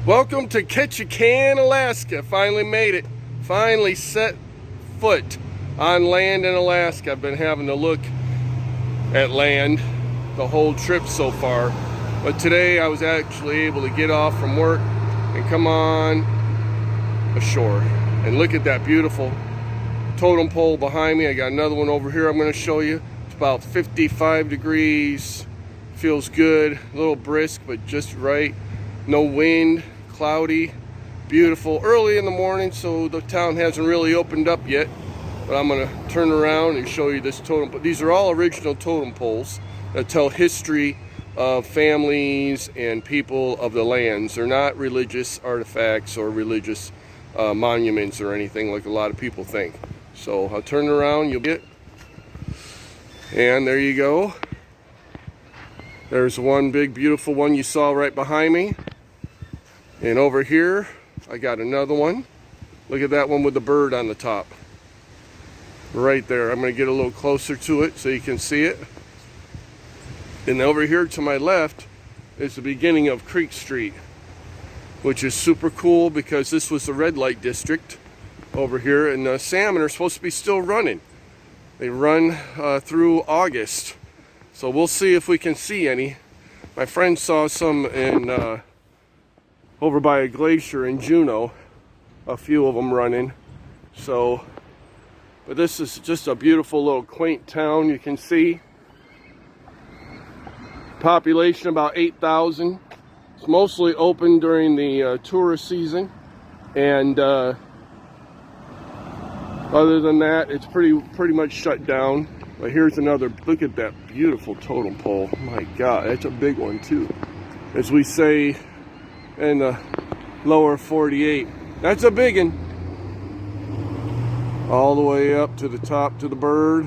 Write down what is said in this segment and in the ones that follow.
Welcome to Ketchikan, Alaska. Finally made it. Finally set foot on land in Alaska. I've been having to look at land the whole trip so far. But today I was actually able to get off from work and come on ashore. And look at that beautiful totem pole behind me. I got another one over here I'm going to show you. It's about 55 degrees. Feels good. A little brisk, but just right. No wind. Cloudy, beautiful, early in the morning, so the town hasn't really opened up yet. But I'm going to turn around and show you this totem pole. These are all original totem poles that tell history of families and people of the lands. They're not religious artifacts or religious monuments or anything like a lot of people think. So I'll turn around, you'll get, and there you go. There's one big beautiful one you saw right behind me. And over here, I got another one. Look at that one with the bird on the top. Right there. I'm going to get a little closer to it so you can see it. And over here to my left is the beginning of Creek Street, which is super cool because this was the red light district over here. And the salmon are supposed to be still running. They run through August. So we'll see if we can see any. My friend saw some in... over by a glacier in Juneau, a few of them running. So, but this is just a beautiful little quaint town. You can see population about 8,000. It's mostly open during the tourist season, and other than that, it's pretty much shut down. But here's another. Look at that beautiful totem pole. My God, that's a big one too. As we say in the lower 48. That's a big one. All the way up to the top to the bird.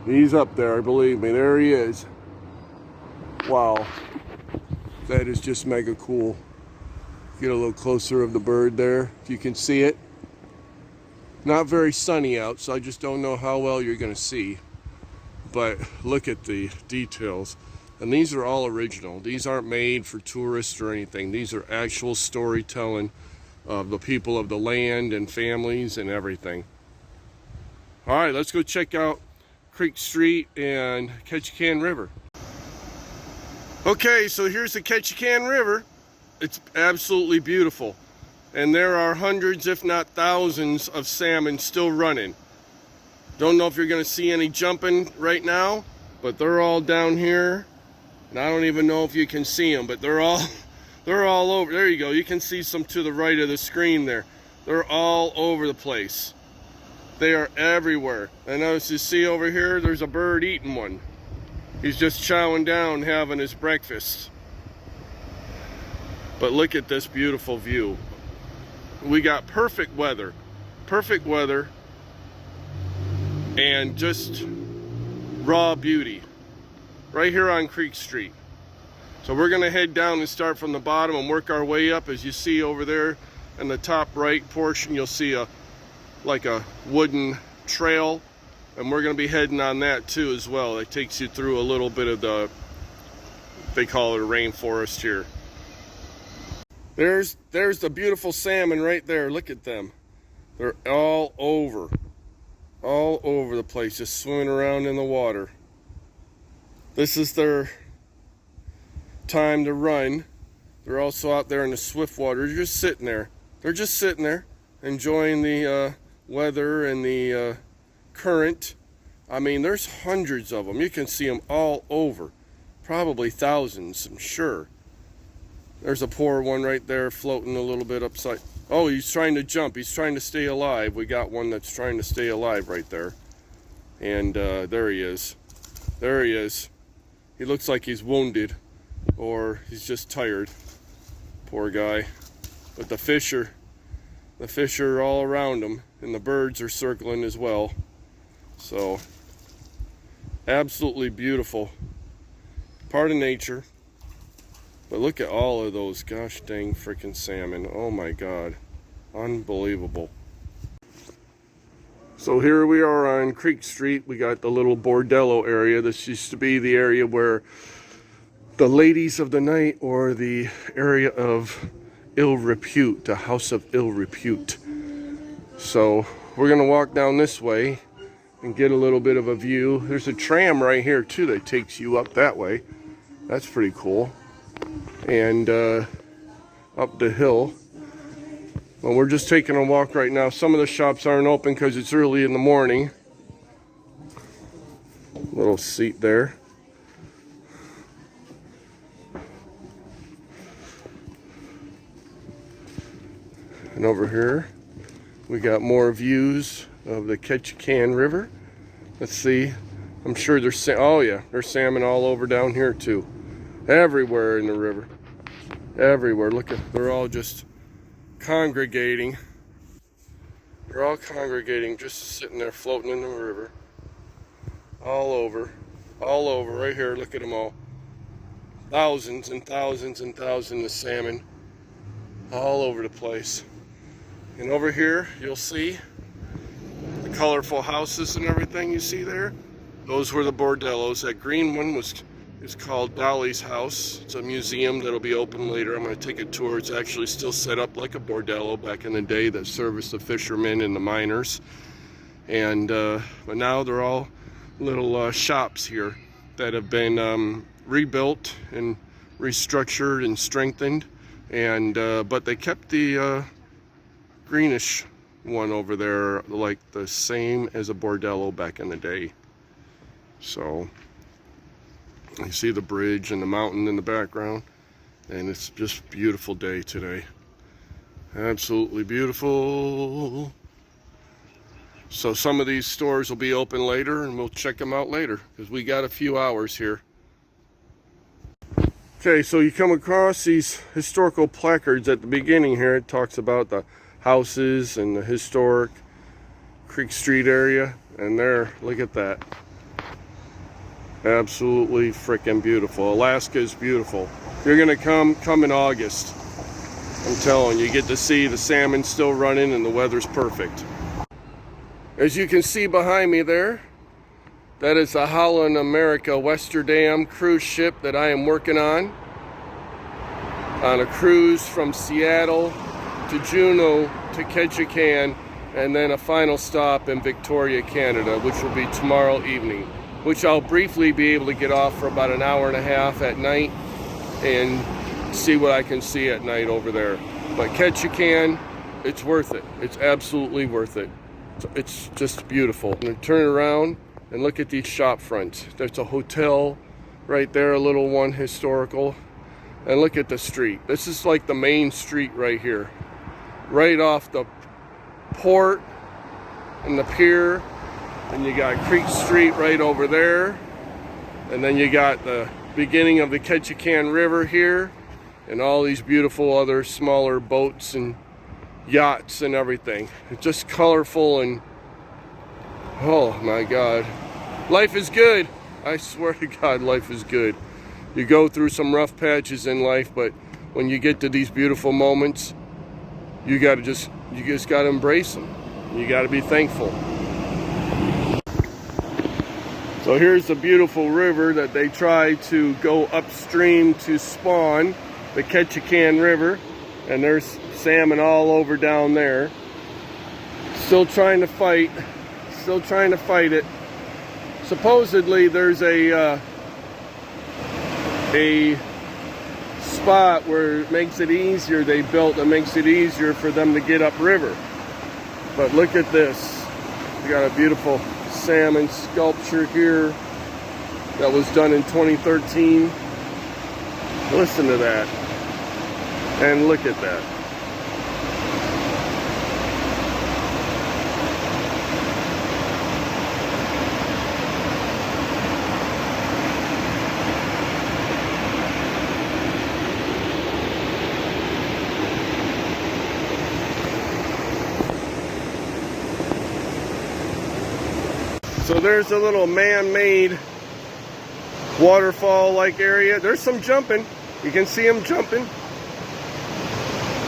He's up there, believe me. There he is. Wow. That is just mega cool. Get a little closer of the bird there, if you can see it. Not very sunny out, so I just don't know how well you're going to see. But look at the details. And these are all original. These aren't made for tourists or anything. These are actual storytelling of the people of the land and families and everything. All right, let's go check out Creek Street and Ketchikan River. Okay, so here's the Ketchikan River. It's absolutely beautiful. And there are hundreds, if not thousands, of salmon still running. Don't know if you're going to see any jumping right now, but they're all down here. And I don't even know if you can see them, but they're all over. There you go. You can see some to the right of the screen there. They're all over the place. They are everywhere. And as you see over here, there's a bird eating one. He's just chowing down, having his breakfast. But look at this beautiful view. We got perfect weather. Perfect weather. And just raw beauty. Right here on Creek Street. So we're going to head down and start from the bottom and work our way up. As you see over there in the top right portion, you'll see like a wooden trail, and we're going to be heading on that too as well. It takes you through a little bit of they call it a rainforest here. There's the beautiful salmon right there. Look at them. They're all over the place, just swimming around in the water. This is their time to run. They're also out there in the swift water. They're just sitting there. They're just sitting there, enjoying the weather and the current. I mean, there's hundreds of them. You can see them all over. Probably thousands, I'm sure. There's a poor one right there floating a little bit upside. Oh, he's trying to jump. He's trying to stay alive. We got one that's trying to stay alive right there. And there he is. There he is. He looks like he's wounded, or he's just tired. Poor guy. But the fish are all around him, and the birds are circling as well. So, absolutely beautiful. Part of nature. But look at all of those gosh dang freaking salmon. Oh my God. Unbelievable. So here we are on Creek Street. We got the little bordello area. This used to be the area where the ladies of the night, or the area of ill repute, the house of ill repute. So we're gonna walk down this way and get a little bit of a view. There's a tram right here too that takes you up that way. That's pretty cool. And up the hill. Well, we're just taking a walk right now. Some of the shops aren't open because it's early in the morning. Little seat there. And over here, we got more views of the Ketchikan River. Let's see. I'm sure there's oh yeah, there's salmon all over down here too. Everywhere in the river. Everywhere. Look at, they're all just congregating. They're all congregating, just sitting there floating in the river. All over right here. Look at them all. Thousands and thousands and thousands of salmon all over the place. And over here you'll see the colorful houses and everything you see there. Those were the bordellos. That green one is called Dolly's House. It's a museum that'll be open later. I'm going to take a tour. It's actually still set up like a bordello back in the day that serviced the fishermen and the miners. And but now they're all little shops here that have been rebuilt and restructured and strengthened. And but they kept the greenish one over there like the same as a bordello back in the day. So you see the bridge and the mountain in the background, and it's just a beautiful day today. Absolutely beautiful. So some of these stores will be open later, and we'll check them out later because we got a few hours here. Okay, so you come across these historical placards at the beginning here. It talks about the houses and the historic Creek Street area, and there, look at that. Absolutely freaking beautiful. Alaska is beautiful. You're gonna come in August. I'm telling you, you get to see the salmon still running and the weather's perfect. As you can see behind me there, that is the Holland America Westerdam cruise ship that I am working on a cruise from Seattle to Juneau to Ketchikan, and then a final stop in Victoria, Canada, which will be tomorrow evening, which I'll briefly be able to get off for about an hour and a half at night and see what I can see at night over there. But Ketchikan, it's worth it. It's absolutely worth it. It's just beautiful. And turn around and look at these shop fronts. There's a hotel right there, a little one, historical. And look at the street. This is like the main street right here. Right off the port and the pier. And you got Creek Street right over there. And then you got the beginning of the Ketchikan River here. And all these beautiful other smaller boats and yachts and everything. It's just colorful and oh my God. Life is good. I swear to God, life is good. You go through some rough patches in life, but when you get to these beautiful moments, you just gotta embrace them. You gotta be thankful. So here's the beautiful river that they try to go upstream to spawn, the Ketchikan River, and there's salmon all over down there. Still trying to fight it. Supposedly there's a spot where it makes it easier, they built it makes it easier for them to get upriver. But look at this. We got a beautiful salmon sculpture here that was done in 2013. Listen to that. And look at that. So there's a little man-made waterfall-like area. There's some jumping. You can see them jumping.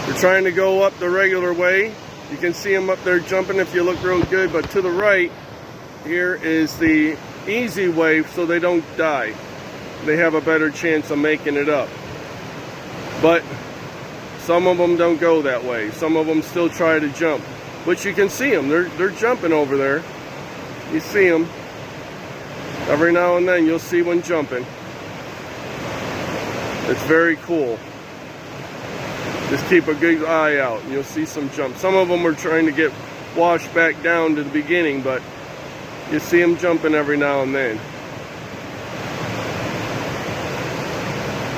They're trying to go up the regular way. You can see them up there jumping if you look real good. But to the right, here is the easy way so they don't die. They have a better chance of making it up. But Some of them don't go that way. Some of them still try to jump. But you can see them. They're jumping over there. You see them. Every now and then you'll see one jumping. It's very cool. Just keep a good eye out and you'll see some jump. Some of them are trying to get washed back down to the beginning, but you see them jumping every now and then.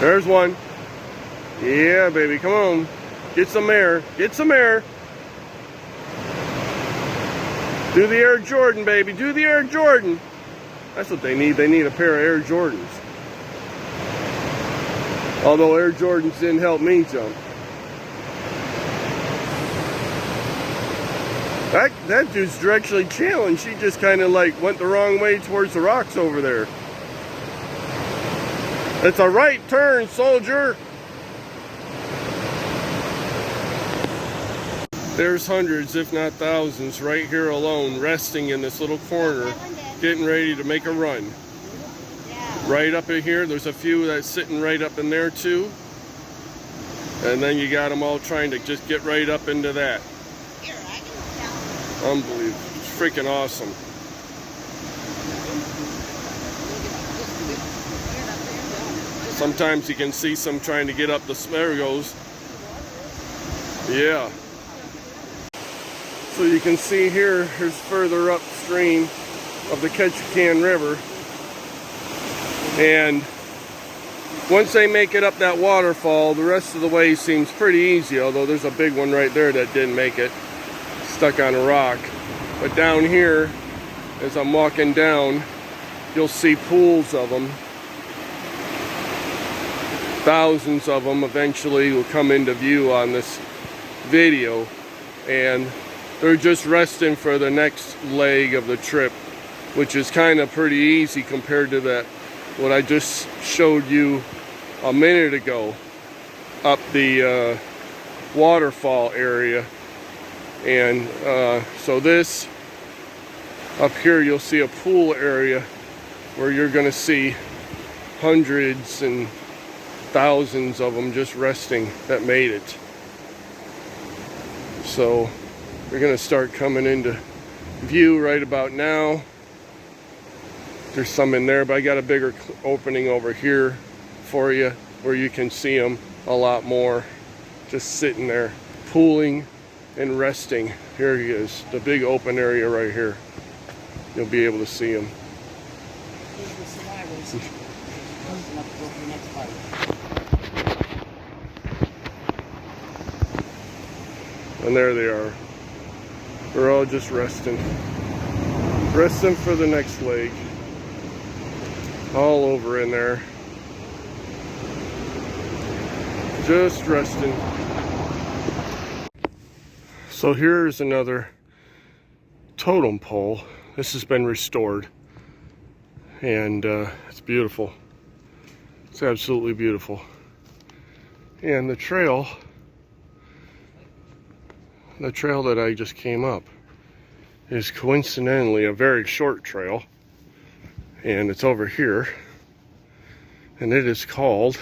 There's one. Yeah, baby, come on. Get some air. Get some air. Do the Air Jordan, baby. Do the Air Jordan. That's what they need. They need a pair of Air Jordans. Although Air Jordans didn't help me jump. That dude's directionally challenged. She just kind of like went the wrong way towards the rocks over there. It's a right turn, soldier. There's hundreds, if not thousands, right here alone, resting in this little corner, getting ready to make a run. Right up in here, there's a few that's sitting right up in there too. And then you got them all trying to just get right up into that. Unbelievable. It's freaking awesome. Sometimes you can see some trying to get up the, there it goes. Yeah. So you can see here, here's further upstream of the Ketchikan River. And once they make it up that waterfall, the rest of the way seems pretty easy, although there's a big one right there that didn't make it, stuck on a rock. But down here, as I'm walking down, you'll see pools of them. Thousands of them eventually will come into view on this video, and they're just resting for the next leg of the trip, which is kind of pretty easy compared to that what I just showed you a minute ago up the waterfall area. And so this up here, you'll see a pool area where you're going to see hundreds and thousands of them just resting that made it. So they're going to start coming into view right about now. There's some in there, but I got a bigger opening over here for you where you can see them a lot more, just sitting there pooling and resting. Here he is, the big open area right here. You'll be able to see him. And there they are. They're all just resting. Resting for the next leg. All over in there. Just resting. So here's another totem pole. This has been restored. And it's beautiful. It's absolutely beautiful. And the trail that I just came up is coincidentally a very short trail, and it's over here, and it is called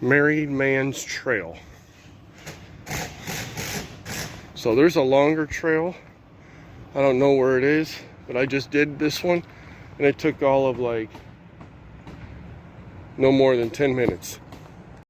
Married Man's Trail. So there's a longer trail. I don't know where it is, but I just did this one, and it took all of like no more than 10 minutes.